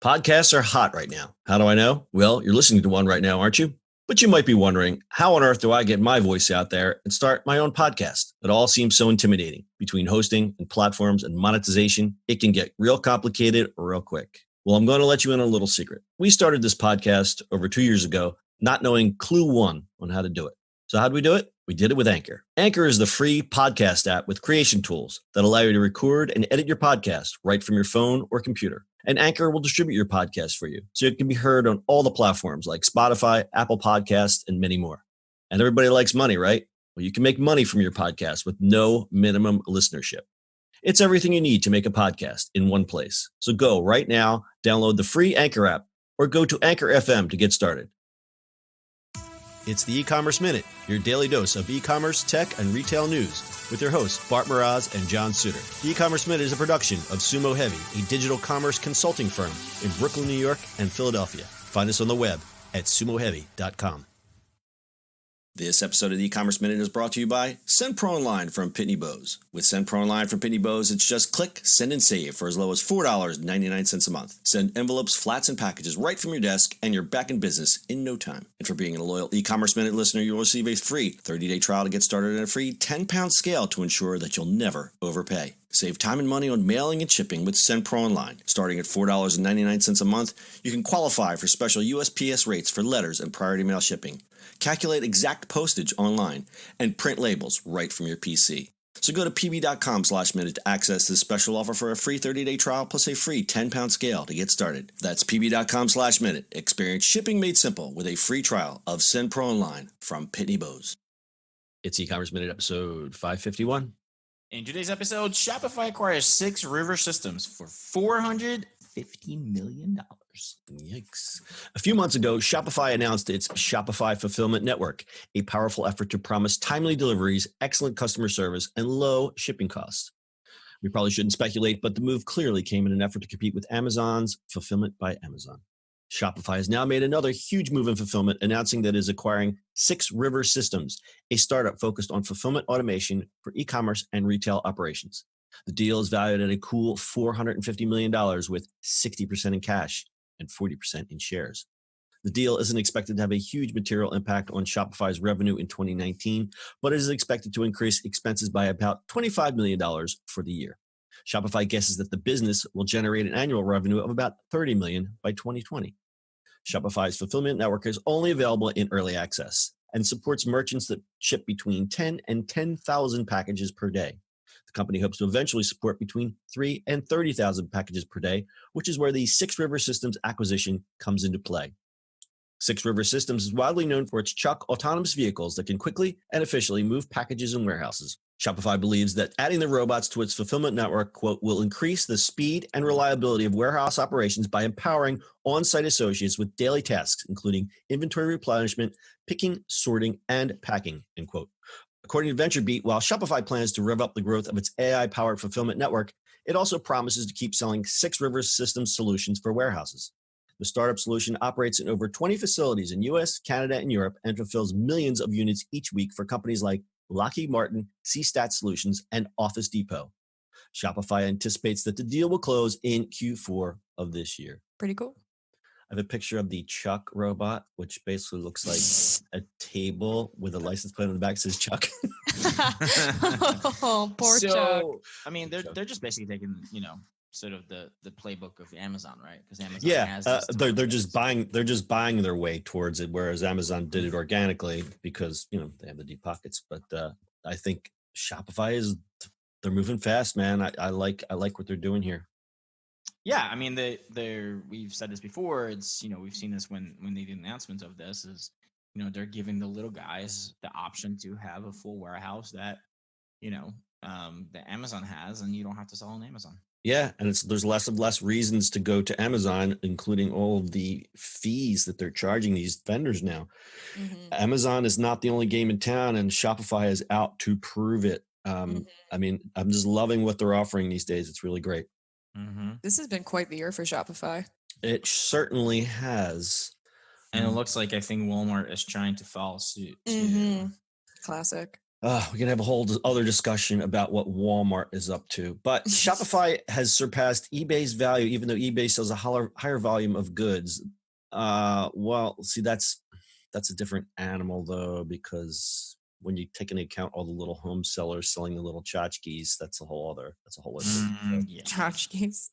Podcasts are hot right now. How do I know? Well, you're listening to one right now, aren't you? But you might be wondering, how on earth do I get my voice out there and start my own podcast? It all seems so intimidating. Between hosting and platforms and monetization, it can get real complicated real quick. Well, I'm going to let you in on a little secret. We started this podcast over 2 years ago, not knowing clue one on how to do it. So how do we do it? We did it with Anchor. Anchor is the free podcast app with creation tools that allow you to record and edit your podcast right from your phone or computer. And Anchor will distribute your podcast for you, so it can be heard on all the platforms like Spotify, Apple Podcasts, and many more. And everybody likes money, right? Well, you can make money from your podcast with no minimum listenership. It's everything you need to make a podcast in one place. So go right now, download the free Anchor app, or go to Anchor FM to get started. It's the E-Commerce Minute, your daily dose of e-commerce, tech, and retail news with your hosts, Bart Mraz and John Suter. The E-Commerce Minute is a production of Sumo Heavy, a digital commerce consulting firm in Brooklyn, New York, and Philadelphia. Find us on the web at sumoheavy.com. This episode of the E-Commerce Minute is brought to you by Send Pro Online from Pitney Bowes. With Send Pro Online from Pitney Bowes, it's just click, send, and save for as low as $4.99 a month. Send envelopes, flats, and packages right from your desk, and you're back in business in no time. And for being a loyal E-Commerce Minute listener, you'll receive a free 30-day trial to get started and a free 10-pound scale to ensure that you'll never overpay. Save time and money on mailing and shipping with Send Pro Online. Starting at $4.99 a month, you can qualify for special USPS rates for letters and priority mail shipping. Calculate exact postage online, and print labels right from your PC. So go to pb.com/minute to access this special offer for a free 30-day trial plus a free 10-pound scale to get started. That's pb.com/minute. Experience shipping made simple with a free trial of Send Pro Online from Pitney Bowes. It's E-Commerce Minute episode 551. In today's episode, Shopify acquires 6 River Systems for $450 million. Yikes. A few months ago, Shopify announced its Shopify Fulfillment Network, a powerful effort to promise timely deliveries, excellent customer service, and low shipping costs. We probably shouldn't speculate, but the move clearly came in an effort to compete with Amazon's Fulfillment by Amazon. Shopify has now made another huge move in fulfillment, announcing that it is acquiring 6 River Systems, a startup focused on fulfillment automation for e-commerce and retail operations. The deal is valued at a cool $450 million with 60% in cash and 40% in shares. The deal isn't expected to have a huge material impact on Shopify's revenue in 2019, but it is expected to increase expenses by about $25 million for the year. Shopify guesses that the business will generate an annual revenue of about $30 million by 2020. Shopify's fulfillment network is only available in early access and supports merchants that ship between 10 and 10,000 packages per day. The company hopes to eventually support between 3 and 30,000 packages per day, which is where the 6 River Systems acquisition comes into play. 6 River Systems is widely known for its truck autonomous vehicles that can quickly and efficiently move packages in warehouses. Shopify believes that adding the robots to its fulfillment network, quote, will increase the speed and reliability of warehouse operations by empowering on-site associates with daily tasks, including inventory replenishment, picking, sorting, and packing, end quote. According to VentureBeat, while Shopify plans to rev up the growth of its AI-powered fulfillment network, it also promises to keep selling 6 River Systems solutions for warehouses. The startup solution operates in over 20 facilities in US, Canada, and Europe and fulfills millions of units each week for companies like Lockheed Martin, CStat Solutions, and Office Depot. Shopify anticipates that the deal will close in Q4 of this year. Pretty cool. I have a picture of the Chuck robot, which basically looks like a table with a license plate on the back that says Chuck. Oh, poor Chuck. I mean, they're just basically taking, sort of the playbook of Amazon, right? Because Amazon has they're just buying their way towards it, whereas Amazon did it organically because they have the deep pockets. But I think Shopify they're moving fast, man. I like what they're doing here. Yeah, I mean, we've said this before. It's we've seen this when they did announcements of this. Is they're giving the little guys the option to have a full warehouse that that Amazon has, and you don't have to sell on Amazon. Yeah, and there's less and less reasons to go to Amazon, including all of the fees that they're charging these vendors now. Mm-hmm. Amazon is not the only game in town, and Shopify is out to prove it. I mean, I'm just loving what they're offering these days. It's really great. Mm-hmm. This has been quite the year for Shopify. It certainly has. And it looks like I think Walmart is trying to follow suit. Mm-hmm. Classic. We can have a whole other discussion about what Walmart is up to. But Shopify has surpassed eBay's value, even though eBay sells a higher volume of goods. Well, see, that's a different animal, though, because when you take into account all the little home sellers selling the little tchotchkes, that's a whole other thing. Yeah. Tchotchkes.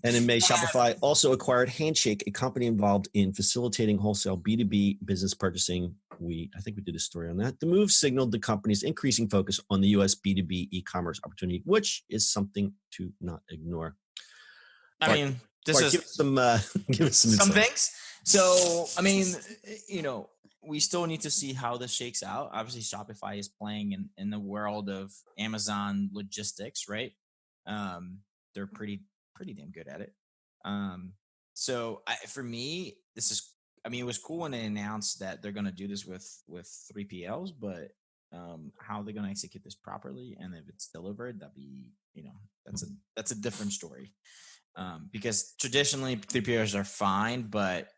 And in May, Shopify also acquired Handshake, a company involved in facilitating wholesale B2B business purchasing. I think we did a story on that. The move signaled the company's increasing focus on the U.S. B2B e-commerce opportunity, which is something to not ignore. I mean, give us some things. So, I mean, we still need to see how this shakes out. Obviously, Shopify is playing in the world of Amazon logistics, right? They're pretty damn good at it. So for me, it was cool when they announced that they're going to do this with 3PLs, but how they're going to execute this properly and if it's delivered, that'd be, that's a different story. Because traditionally 3PLs are fine, but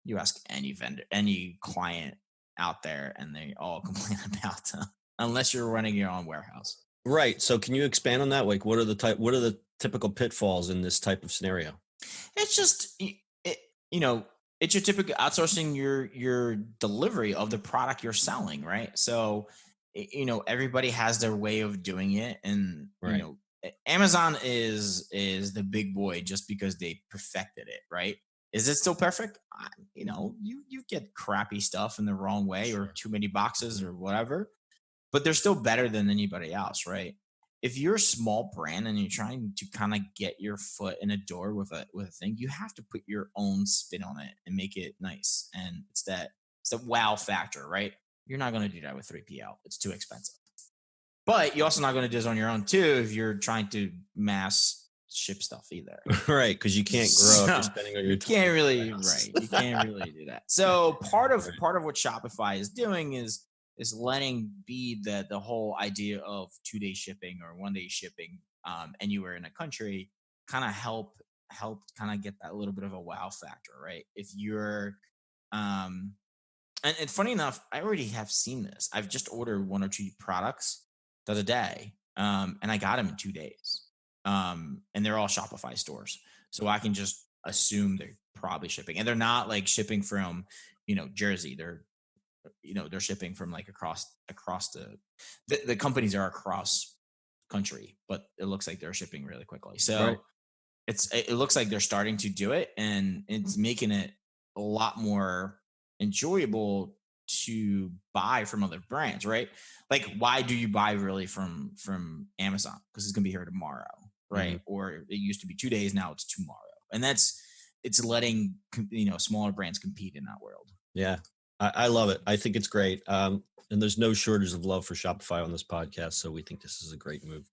you ask any vendor, any client out there, and they all complain about them, unless you're running your own warehouse. Right. So can you expand on that? Like, what are the typical pitfalls in this type of scenario? It's just, it's your typical outsourcing your delivery of the product you're selling, right? So, everybody has their way of doing it, and right. Amazon is the big boy just because they perfected it, right? Is it still perfect? You get crappy stuff in the wrong way, or too many boxes or whatever, but they're still better than anybody else, right? If you're a small brand and you're trying to kind of get your foot in a door with a thing, you have to put your own spin on it and make it nice. And it's the wow factor, right? You're not going to do that with 3PL. It's too expensive. But you're also not going to do this on your own too if you're trying to mass ship stuff either. Right, because you can't grow if you're spending on your time. You can't really do that. So part of what Shopify is doing is letting be the whole idea of 2-day shipping or 1-day shipping anywhere in a country kind of help kind of get that little bit of a wow factor, right? If you're and funny enough, I already have seen this. I've just ordered 1 or 2 products the other day, and I got them in 2 days. And they're all Shopify stores. So I can just assume they're probably shipping. And they're not like shipping from, Jersey. They're shipping from like across the companies are across country, but it looks like they're shipping really quickly. So right. It looks like they're starting to do it, and it's making it a lot more enjoyable to buy from other brands, right? Like, why do you buy really from Amazon? Because it's gonna be here tomorrow, right? Mm-hmm. Or it used to be 2 days, now it's tomorrow, and it's letting smaller brands compete in that world. Yeah, I love it. I think it's great, and there's no shortage of love for Shopify on this podcast, so we think this is a great move.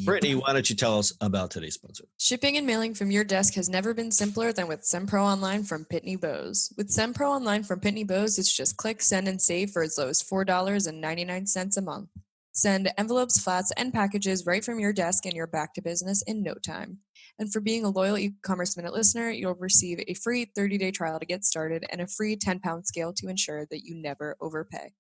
Brittany, why don't you tell us about today's sponsor? Shipping and mailing from your desk has never been simpler than with SendPro Online from Pitney Bowes. With SendPro Online from Pitney Bowes, it's just click, send, and save for as low as $4.99 a month. Send envelopes, flats, and packages right from your desk, and you're back to business in no time. And for being a loyal e-commerce minute listener, you'll receive a free 30-day trial to get started and a free 10-pound scale to ensure that you never overpay.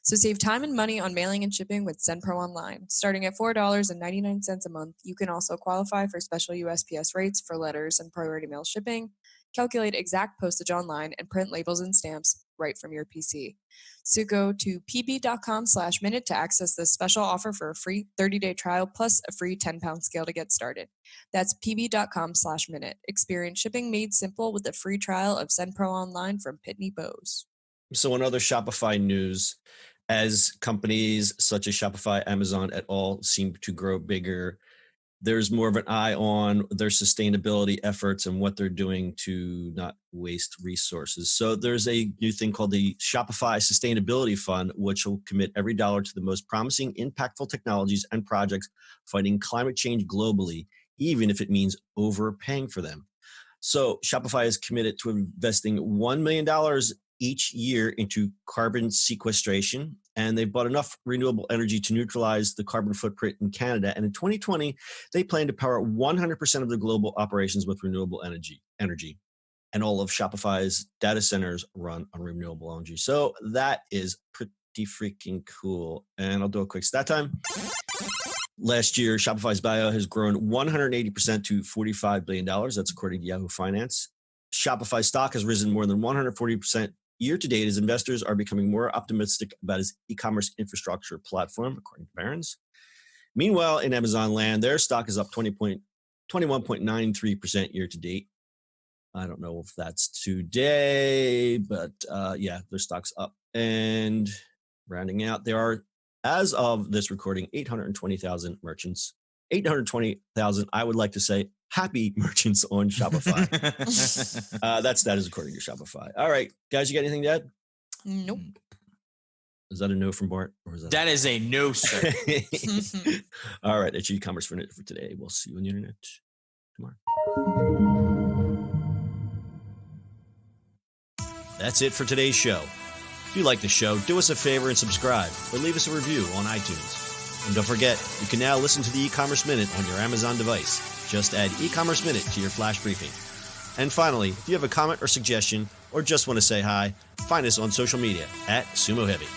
So save time and money on mailing and shipping with SendPro Online. Starting at $4.99 a month, you can also qualify for special USPS rates for letters and priority mail shipping, calculate exact postage online, and print labels and stamps right from your PC. So go to pb.com/minute to access this special offer for a free 30-day trial plus a free 10-pound scale to get started. That's pb.com/minute. Experience shipping made simple with a free trial of SendPro Online from Pitney Bowes. So in other Shopify news, as companies such as Shopify, Amazon et al. Seem to grow bigger, there's more of an eye on their sustainability efforts and what they're doing to not waste resources. So there's a new thing called the Shopify Sustainability Fund, which will commit every dollar to the most promising, impactful technologies and projects fighting climate change globally, even if it means overpaying for them. So Shopify is committed to investing $1 million each year into carbon sequestration, and they've bought enough renewable energy to neutralize the carbon footprint in Canada. And in 2020, they plan to power 100% of their global operations with renewable energy. And all of Shopify's data centers run on renewable energy. So that is pretty pretty freaking cool. And I'll do a quick stat time. Last year, Shopify's buyout has grown 180% to $45 billion. That's according to Yahoo Finance. Shopify stock has risen more than 140% year to date as investors are becoming more optimistic about its e-commerce infrastructure platform, according to Barron's. Meanwhile, in Amazon land, their stock is up 21.93% year to date. I don't know if that's today, but yeah, their stock's up. And rounding out, there are, as of this recording, 820,000 merchants. 820,000, I would like to say, happy merchants on Shopify. That is according to Shopify. All right, guys, you got anything to add? Nope. Is that a no from Bart? Or is that is a no, sir. All right, that's your e-commerce minute for today. We'll see you on the internet tomorrow. That's it for today's show. If you like the show, do us a favor and subscribe or leave us a review on iTunes. And don't forget, you can now listen to the e-commerce minute on your Amazon device. Just add e-commerce minute to your flash briefing. And finally, if you have a comment or suggestion or just want to say hi, find us on social media @Sumo Heavy.